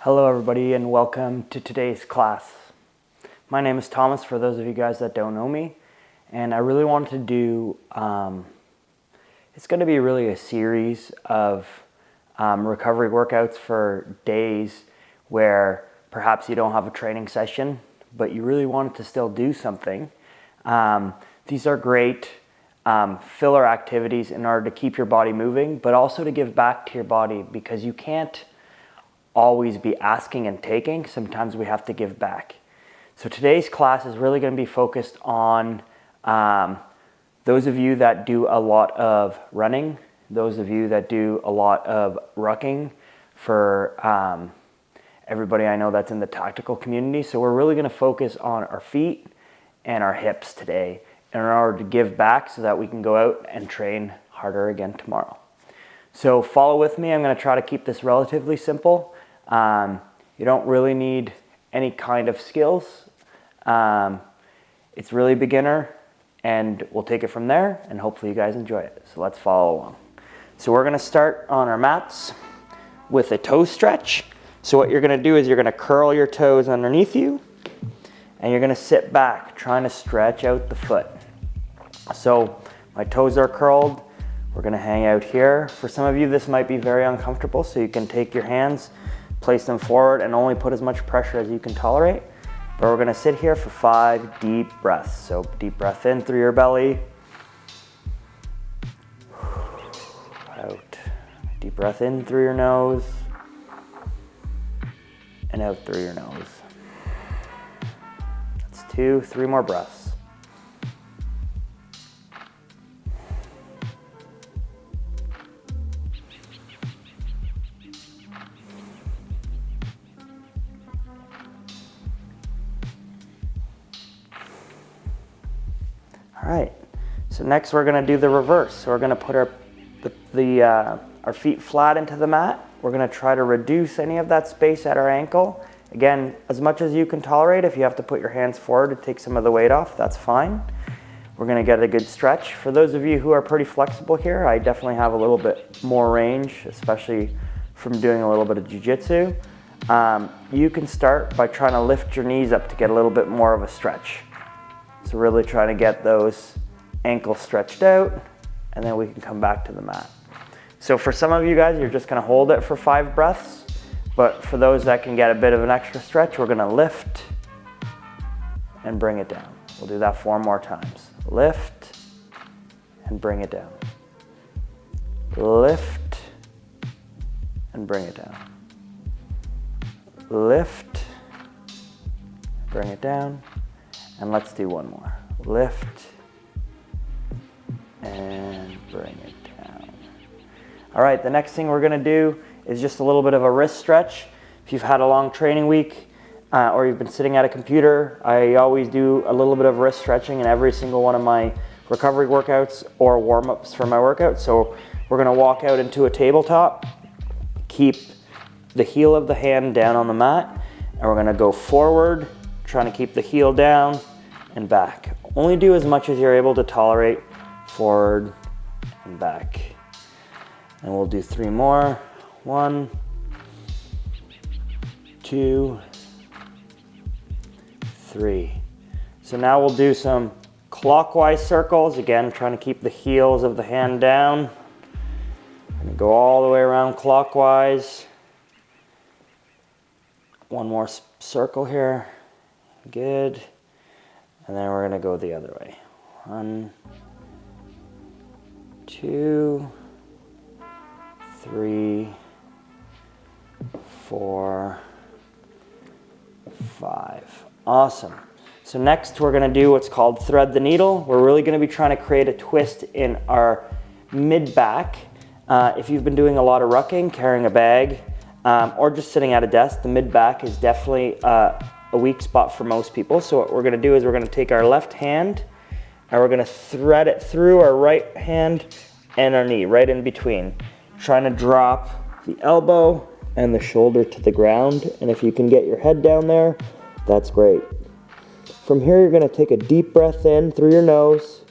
Hello everybody and welcome to today's class. My name is Thomas for those of you guys that don't know me, and I really wanted to do, it's going to be really a series of recovery workouts for days where perhaps you don't have a training session but you really wanted to still do something. These are great filler activities in order to keep your body moving, but also to give back to your body, because you can't always be asking and taking. Sometimes we have to give back. So today's class is really going to be focused on those of you that do a lot of running, those of you that do a lot of rucking, for everybody I know that's in the tactical community. So we're really going to focus on our feet and our hips today in order to give back so that we can go out and train harder again tomorrow. So follow with me. I'm going to try to keep this relatively simple. You don't really need any kind of skills. It's really beginner, and we'll take it from there, and hopefully you guys enjoy it. So let's follow along. So we're going to start on our mats with a toe stretch. So what you're going to do is you're going to curl your toes underneath you, and you're going to sit back trying to stretch out the foot. So my toes are curled. We're going to hang out here. For some of you, this might be very uncomfortable, so you can take your hands, place them forward, and only put as much pressure as you can tolerate. But we're going to sit here for 5 deep breaths. So deep breath in through your belly. Out. Deep breath in through your nose. And out through your nose. That's 2, 3 more breaths. All right, so next we're going to do the reverse. So we're going to put our feet flat into the mat. We're going to try to reduce any of that space at our ankle. Again, as much as you can tolerate. If you have to put your hands forward to take some of the weight off, that's fine. We're going to get a good stretch. For those of you who are pretty flexible here, I definitely have a little bit more range, especially from doing a little bit of jiu-jitsu. You can start by trying to lift your knees up to get a little bit more of a stretch. So really trying to get those ankles stretched out, and then we can come back to the mat. So for some of you guys, you're just going to hold it for 5 breaths. But for those that can get a bit of an extra stretch, we're going to lift and bring it down. We'll do that 4 more times. Lift and bring it down. Lift and bring it down. Lift, bring it down. And let's do 1 more. Lift and bring it down. All right, the next thing we're going to do is just a little bit of a wrist stretch. If you've had a long training week or you've been sitting at a computer, I always do a little bit of wrist stretching in every single one of my recovery workouts or warm-ups for my workouts. So we're going to walk out into a tabletop, keep the heel of the hand down on the mat, and we're going to go forward, trying to keep the heel down and back. Only do as much as you're able to tolerate, forward and back. And we'll do 3 more. 1, 2, 3. So now we'll do some clockwise circles. Again, trying to keep the heels of the hand down. And go all the way around clockwise. 1 more circle here. Good. And then we're going to go the other way. 1, 2, 3, 4, 5. Awesome. So next we're going to do what's called thread the needle. We're really going to be trying to create a twist in our mid-back. If you've been doing a lot of rucking, carrying a bag, or just sitting at a desk, the mid-back is definitely a weak spot for most people. So what we're going to do is we're going to take our left hand and we're going to thread it through our right hand and our knee, right in between. Trying to drop the elbow and the shoulder to the ground. And if you can get your head down there, that's great. From here, you're going to take a deep breath in through your nose.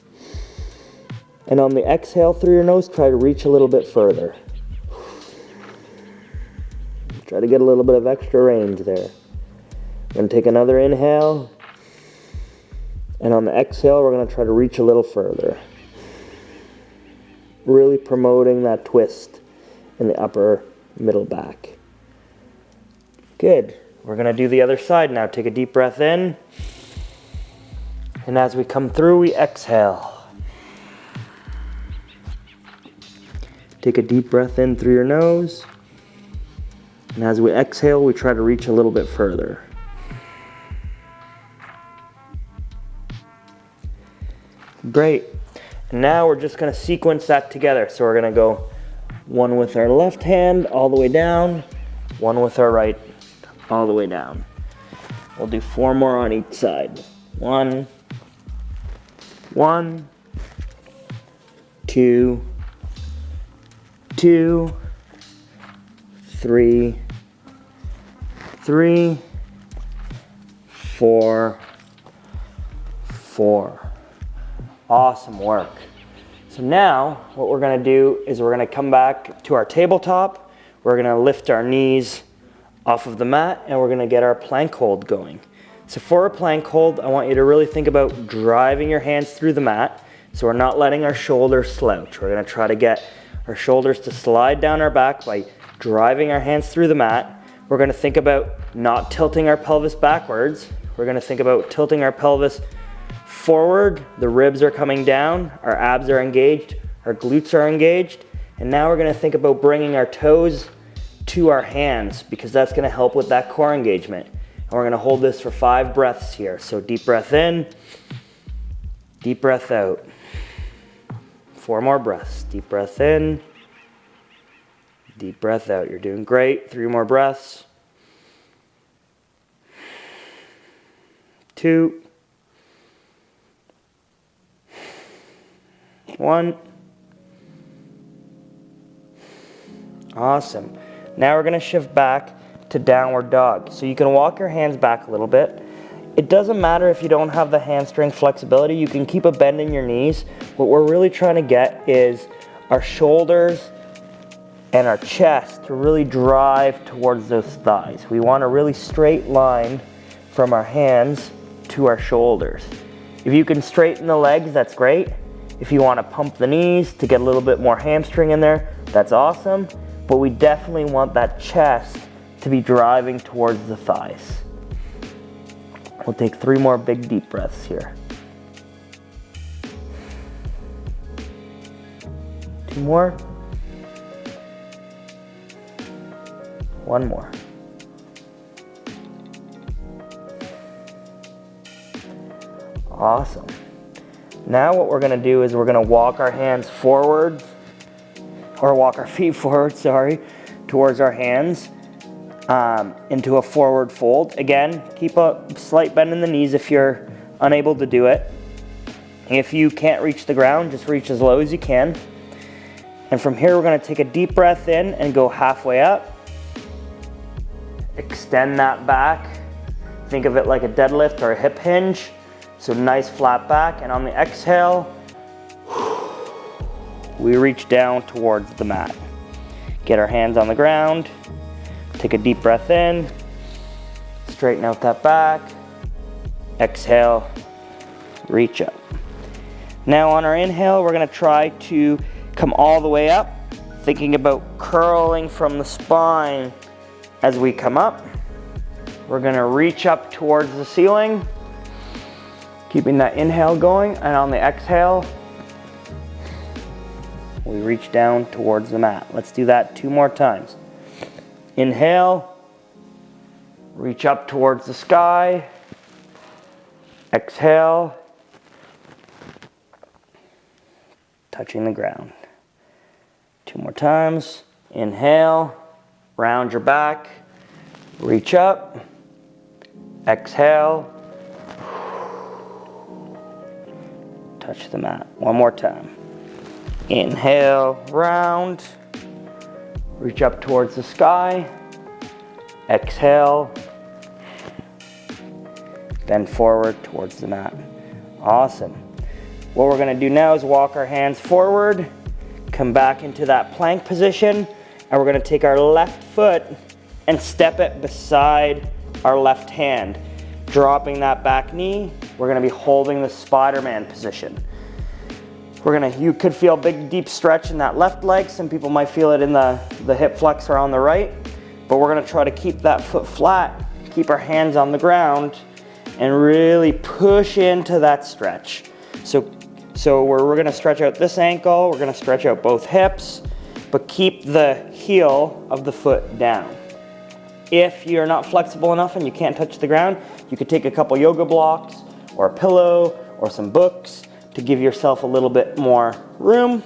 And on the exhale through your nose, try to reach a little bit further. Try to get a little bit of extra range there. We're going to take another inhale. And on the exhale, we're going to try to reach a little further. Really promoting that twist in the upper middle back. Good. We're going to do the other side now. Take a deep breath in. And as we come through, we exhale. Take a deep breath in through your nose. And as we exhale, we try to reach a little bit further. Great. And now we're just going to sequence that together. So we're going to go one with our left hand all the way down, one with our right all the way down. We'll do 4 more on each side. 1, 2, 2, 3, 4, 4. Awesome work. So now what we're going to do is we're going to come back to our tabletop. We're going to lift our knees off of the mat and we're going to get our plank hold going. So for a plank hold, I want you to really think about driving your hands through the mat. So we're not letting our shoulders slouch. We're going to try to get our shoulders to slide down our back by driving our hands through the mat. We're going to think about not tilting our pelvis backwards. We're going to think about tilting our pelvis forward. The ribs are coming down, our abs are engaged, our glutes are engaged. And now we're going to think about bringing our toes to our hands because that's going to help with that core engagement. And we're going to hold this for 5 breaths here. So deep breath in, deep breath out. 4 more breaths. Deep breath in, deep breath out. You're doing great. 3 more breaths. 2, 1. Awesome. Now we're going to shift back to downward dog. So you can walk your hands back a little bit. It doesn't matter if you don't have the hamstring flexibility. You can keep a bend in your knees. What we're really trying to get is our shoulders and our chest to really drive towards those thighs. We want a really straight line from our hands to our shoulders. If you can straighten the legs, that's great. If you want to pump the knees to get a little bit more hamstring in there, that's awesome. But we definitely want that chest to be driving towards the thighs. We'll take 3 more big deep breaths here. 2 more. 1 more. Awesome. Now what we're going to do is we're going to walk our hands forward, or walk our feet forward, towards our hands into a forward fold. Again, keep a slight bend in the knees if you're unable to do it. If you can't reach the ground, just reach as low as you can. And from here, we're going to take a deep breath in and go halfway up. Extend that back. Think of it like a deadlift or a hip hinge. So nice flat back, and on the exhale, we reach down towards the mat. Get our hands on the ground, take a deep breath in, straighten out that back, exhale, reach up. Now on our inhale, we're gonna try to come all the way up, thinking about curling from the spine as we come up. We're gonna reach up towards the ceiling, keeping that inhale going, and on the exhale, we reach down towards the mat. Let's do that 2 more times. Inhale, reach up towards the sky. Exhale, touching the ground. 2 more times. Inhale, round your back, reach up. Exhale, touch the mat. 1 more time. Inhale, round, reach up towards the sky. Exhale, bend forward towards the mat. Awesome. What we're going to do now is walk our hands forward, come back into that plank position, and we're going to take our left foot and step it beside our left hand. Dropping that back knee, we're gonna be holding the Spider-Man position. You could feel a big deep stretch in that left leg. Some people might feel it in the hip flexor on the right, but we're gonna try to keep that foot flat, keep our hands on the ground, and really push into that stretch. So we're gonna stretch out this ankle, we're gonna stretch out both hips, but keep the heel of the foot down. If you're not flexible enough and you can't touch the ground, you could take a couple yoga blocks or a pillow or some books to give yourself a little bit more room.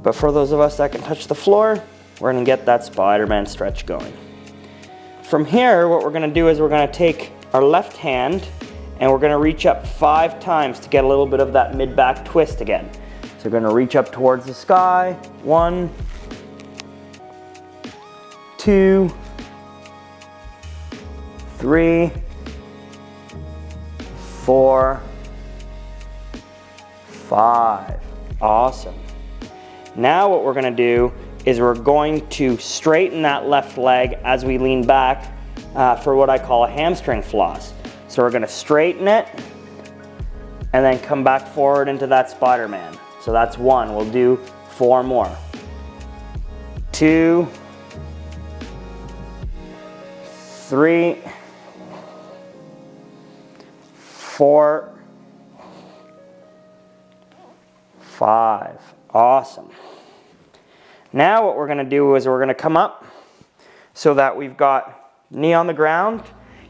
But for those of us that can touch the floor, we're gonna get that Spider-Man stretch going. From here, what we're gonna do is we're gonna take our left hand and we're gonna reach up 5 times to get a little bit of that mid-back twist again. So we're gonna reach up towards the sky. 1, 2, 3, 4, 5. Awesome. Now what we're gonna do is we're going to straighten that left leg as we lean back for what I call a hamstring floss. So we're gonna straighten it and then come back forward into that Spider-Man. So that's 1, we'll do 4 more. 2, 3, 4, 5. Awesome. Now what we're gonna do is we're gonna come up so that we've got knee on the ground.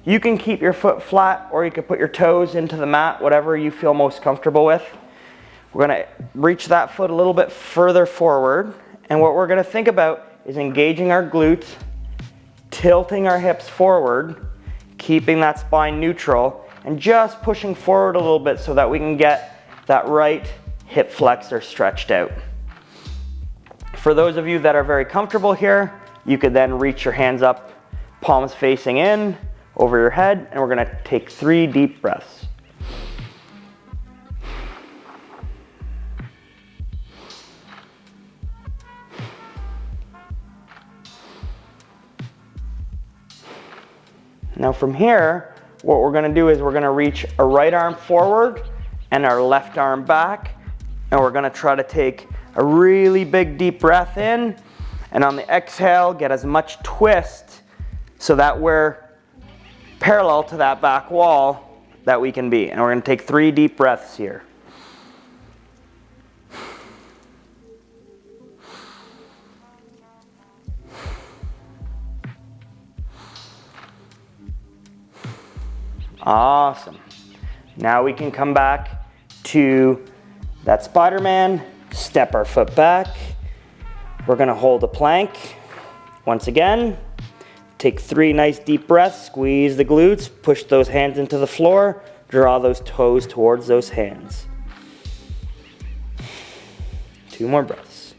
You can keep your foot flat or you can put your toes into the mat, whatever you feel most comfortable with. We're gonna reach that foot a little bit further forward, and what we're gonna think about is engaging our glutes, tilting our hips forward, keeping that spine neutral, and just pushing forward a little bit so that we can get that right hip flexor stretched out. For those of you that are very comfortable here, you could then reach your hands up, palms facing in, over your head, and we're gonna take 3 deep breaths. Now from here, what we're gonna do is we're gonna reach a right arm forward and our left arm back, and we're gonna try to take a really big deep breath in, and on the exhale, get as much twist so that we're parallel to that back wall that we can be. And we're gonna take 3 deep breaths here. Awesome. Now we can come back to that Spider-Man, step our foot back. We're gonna hold a plank. Once again, take 3 nice deep breaths, squeeze the glutes, push those hands into the floor, draw those toes towards those hands. 2 more breaths.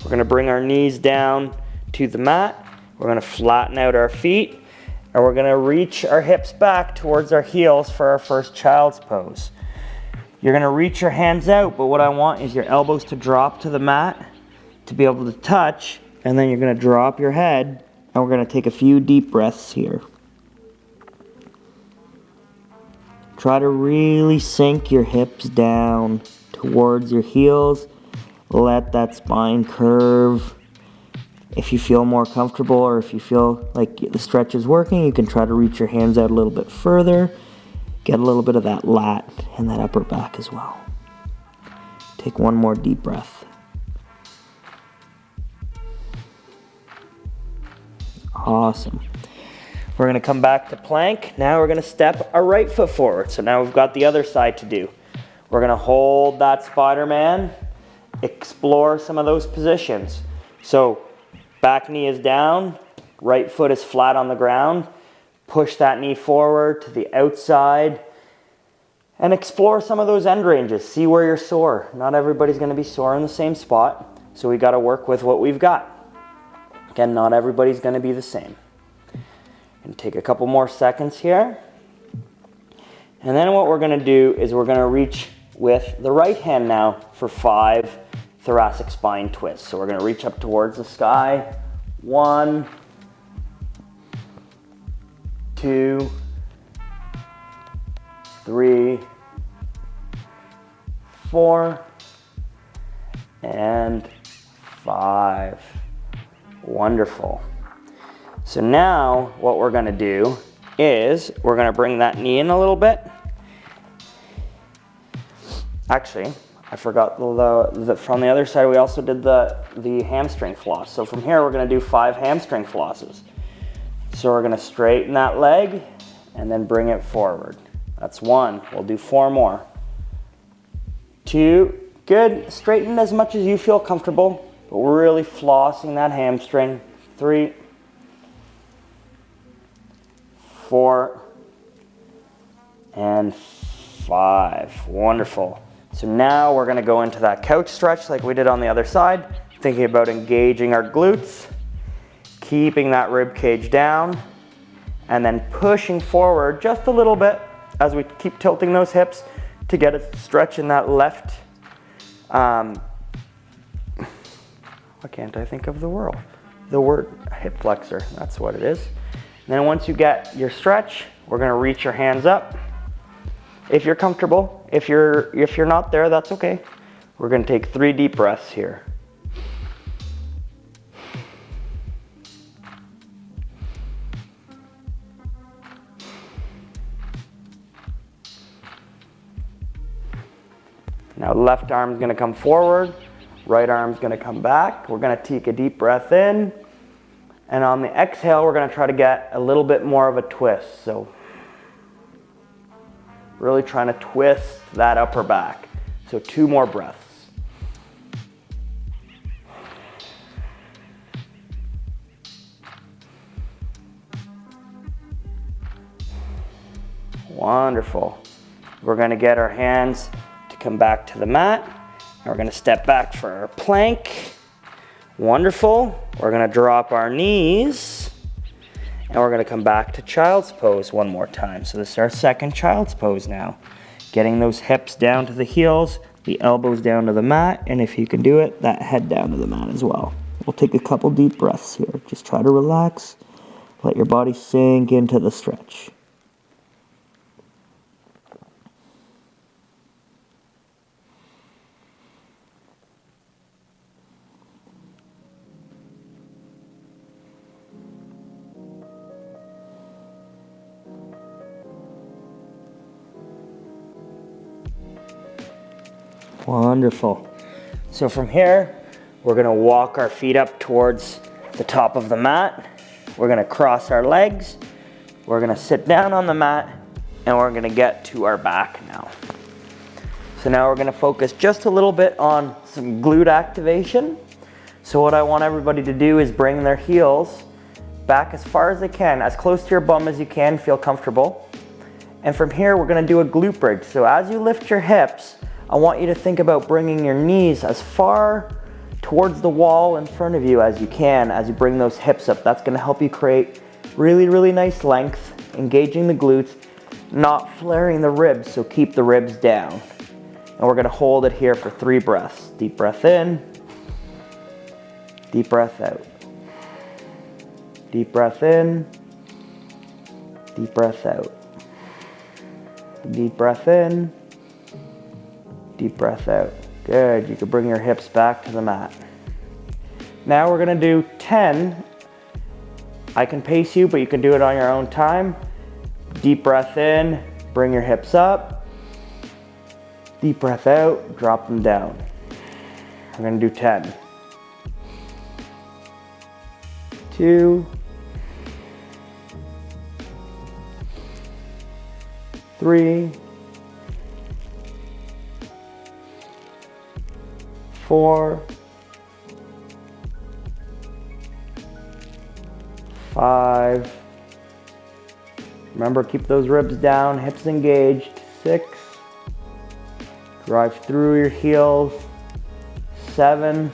We're gonna bring our knees down to the mat. We're gonna flatten out our feet, and we're gonna reach our hips back towards our heels for our first child's pose. You're gonna reach your hands out, but what I want is your elbows to drop to the mat to be able to touch, and then you're gonna drop your head, and we're gonna take a few deep breaths here. Try to really sink your hips down towards your heels. Let that spine curve. If you feel more comfortable or if you feel like the stretch is working, you can try to reach your hands out a little bit further. Get a little bit of that lat and that upper back as well. Take 1 more deep breath. Awesome. We're gonna come back to plank. Now we're gonna step our right foot forward. So now we've got the other side to do. We're gonna hold that Spider-Man, explore some of those positions. So back knee is down, right foot is flat on the ground. Push that knee forward to the outside and explore some of those end ranges. See where you're sore. Not everybody's gonna be sore in the same spot, so we gotta work with what we've got. Again, not everybody's gonna be the same. And take a couple more seconds here. And then what we're gonna do is we're gonna reach with the right hand now for 5 thoracic spine twists. So we're gonna reach up towards the sky. 1, 2, 3, 4, and 5. Wonderful. So now what we're gonna do is we're gonna bring that knee in a little bit. Actually, I forgot from the other side we also did the hamstring floss. So from here we're gonna do 5 hamstring flosses. So we're gonna straighten that leg and then bring it forward. That's 1. We'll do 4 more. 2, good. Straighten as much as you feel comfortable, but we're really flossing that hamstring. 3, 4, and 5. Wonderful. So now we're gonna go into that couch stretch like we did on the other side, thinking about engaging our glutes, keeping that rib cage down, and then pushing forward just a little bit as we keep tilting those hips to get a stretch in that left, why can't I think of the word hip flexor, that's what it is. And then once you get your stretch, we're gonna reach your hands up. If you're comfortable, if you're not there, that's okay. We're gonna take 3 deep breaths here. Now left arm's gonna come forward, right arm's gonna come back. We're gonna take a deep breath in, and on the exhale, we're gonna try to get a little bit more of a twist. So really trying to twist that upper back. So 2 more breaths. Wonderful. We're gonna get our hands to come back to the mat. And we're gonna step back for our plank. Wonderful. We're gonna drop our knees. And we're gonna come back to child's pose one more time. So this is our second child's pose now. Getting those hips down to the heels, the elbows down to the mat, and if you can do it, that head down to the mat as well. We'll take a couple deep breaths here. Just try to relax. Let your body sink into the stretch. Wonderful. So from here, we're gonna walk our feet up towards the top of the mat. We're gonna cross our legs. We're gonna sit down on the mat, and we're gonna get to our back now. So now we're gonna focus just a little bit on some glute activation. So what I want everybody to do is bring their heels back as far as they can, as close to your bum as you can, feel comfortable. And from here, we're gonna do a glute bridge. So as you lift your hips, I want you to think about bringing your knees as far towards the wall in front of you as you can as you bring those hips up. That's gonna help you create really, really nice length, engaging the glutes, not flaring the ribs, so keep the ribs down. And we're gonna hold it here for 3 breaths. Deep breath in, deep breath out. Deep breath in, deep breath out. Deep breath in, deep breath out. Good, you can bring your hips back to the mat. Now we're gonna do 10. I can pace you, but you can do it on your own time. Deep breath in, bring your hips up. Deep breath out, drop them down. We're gonna do 10. 2, 3, 4, 5. Remember, keep those ribs down, hips engaged. 6. Drive through your heels. 7.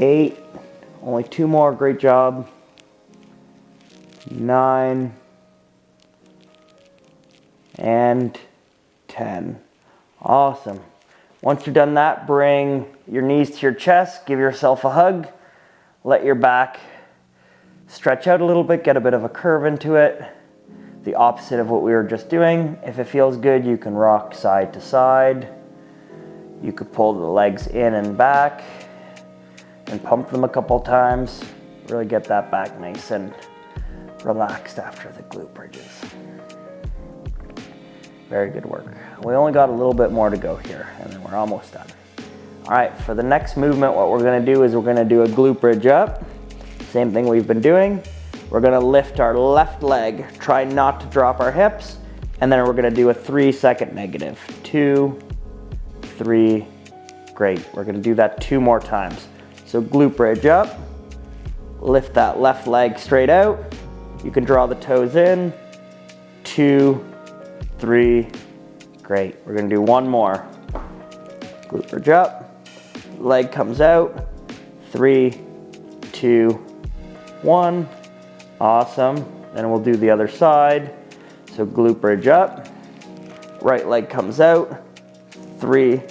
8. Only 2 more, great job. 9. and 10. Awesome. Once you've done that, bring your knees to your chest, give yourself a hug, let your back stretch out a little bit, get a bit of a curve into it. The opposite of what we were just doing. If it feels good, you can rock side to side. You could pull the legs in and back and pump them a couple times. Really get that back nice and relaxed after the glute bridges. Very good work. We only got a little bit more to go here and then we're almost done. All right, for the next movement, what we're gonna do is we're gonna do a glute bridge up. Same thing we've been doing. We're gonna lift our left leg, try not to drop our hips, and then we're gonna do a 3-second negative. 2, 3, great. We're gonna do that 2 more times. So glute bridge up, lift that left leg straight out. You can draw the toes in. 2, 3, great. We're gonna do 1 more. Glute bridge up, leg comes out. 3, 2, 1. Awesome. Then we'll do the other side. So glute bridge up, right leg comes out. 3,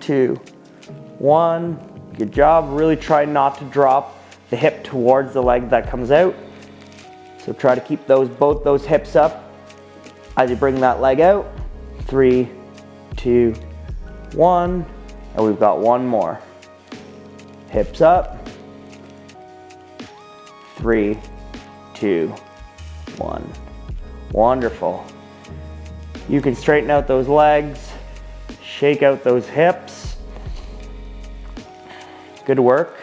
2, 1. Good job. Really try not to drop the hip towards the leg that comes out. So try to keep both those hips up as you bring that leg out. 3, 2, 1. And we've got 1 more. Hips up. 3, 2, 1. Wonderful. You can straighten out those legs, shake out those hips. Good work.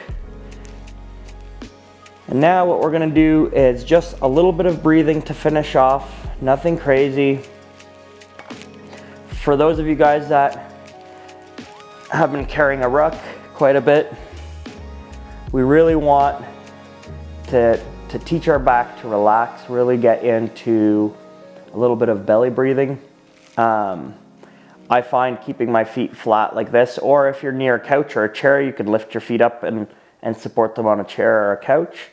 And now what we're gonna do is just a little bit of breathing to finish off, nothing crazy. For those of you guys that have been carrying a ruck quite a bit, we really want to teach our back to relax, really get into a little bit of belly breathing. I find keeping my feet flat like this, or if you're near a couch or a chair, you can lift your feet up and support them on a chair or a couch.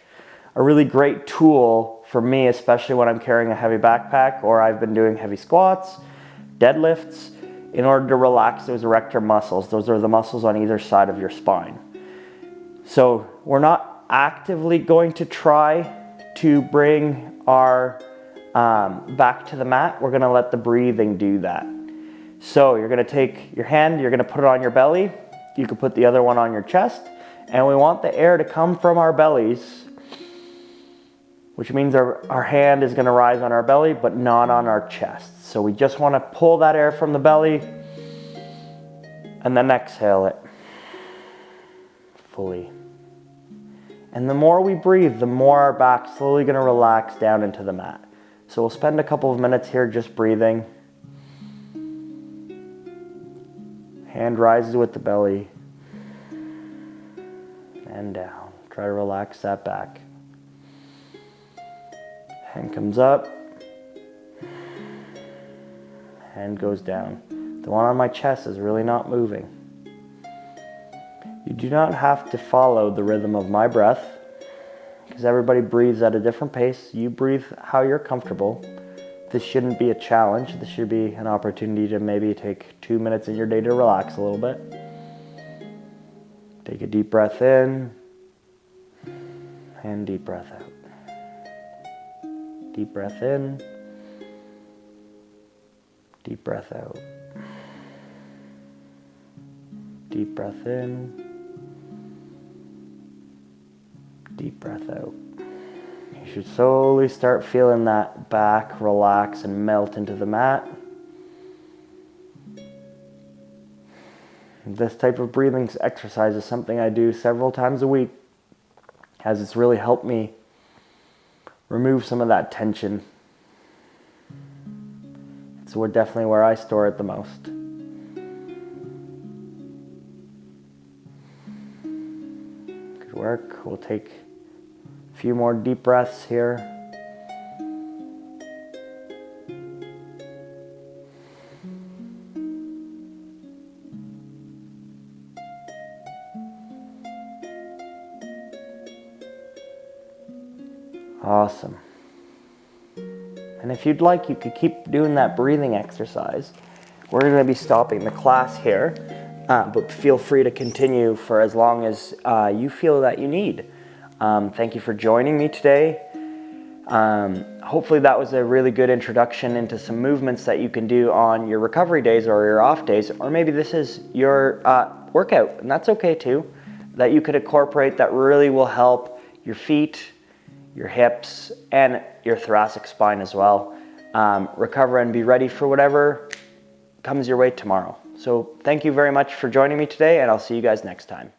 A really great tool for me, especially when I'm carrying a heavy backpack or I've been doing heavy squats, deadlifts, in order to relax those erector muscles. Those are the muscles on either side of your spine. So we're not actively going to try to bring our back to the mat. We're gonna let the breathing do that. So you're gonna take your hand, you're gonna put it on your belly. You can put the other one on your chest. And we want the air to come from our bellies, which means our hand is gonna rise on our belly, but not on our chest. So we just wanna pull that air from the belly and then exhale it fully. And the more we breathe, the more our back's slowly gonna relax down into the mat. So we'll spend a couple of minutes here just breathing. Hand rises with the belly and down. Try to relax that back. Hand comes up, hand goes down. The one on my chest is really not moving. You do not have to follow the rhythm of my breath, because everybody breathes at a different pace. You breathe how you're comfortable. This shouldn't be a challenge. This should be an opportunity to maybe take 2 minutes in your day to relax a little bit. Take a deep breath in and deep breath out. Deep breath in, deep breath out. Deep breath in, deep breath out. You should slowly start feeling that back relax and melt into the mat. This type of breathing exercise is something I do several times a week, as it's really helped me remove some of that tension. It's definitely where I store it the most. Good work. We'll take a few more deep breaths here. Awesome. And if you'd like, you could keep doing that breathing exercise. We're going to be stopping the class here, but feel free to continue for as long as you feel that you need. Thank you for joining me today. Hopefully that was a really good introduction into some movements that you can do on your recovery days or your off days, or maybe this is your workout, and that's okay too, that you could incorporate that really will help your feet, your hips, and your thoracic spine as well. Recover and be ready for whatever comes your way tomorrow. So thank you very much for joining me today, and I'll see you guys next time.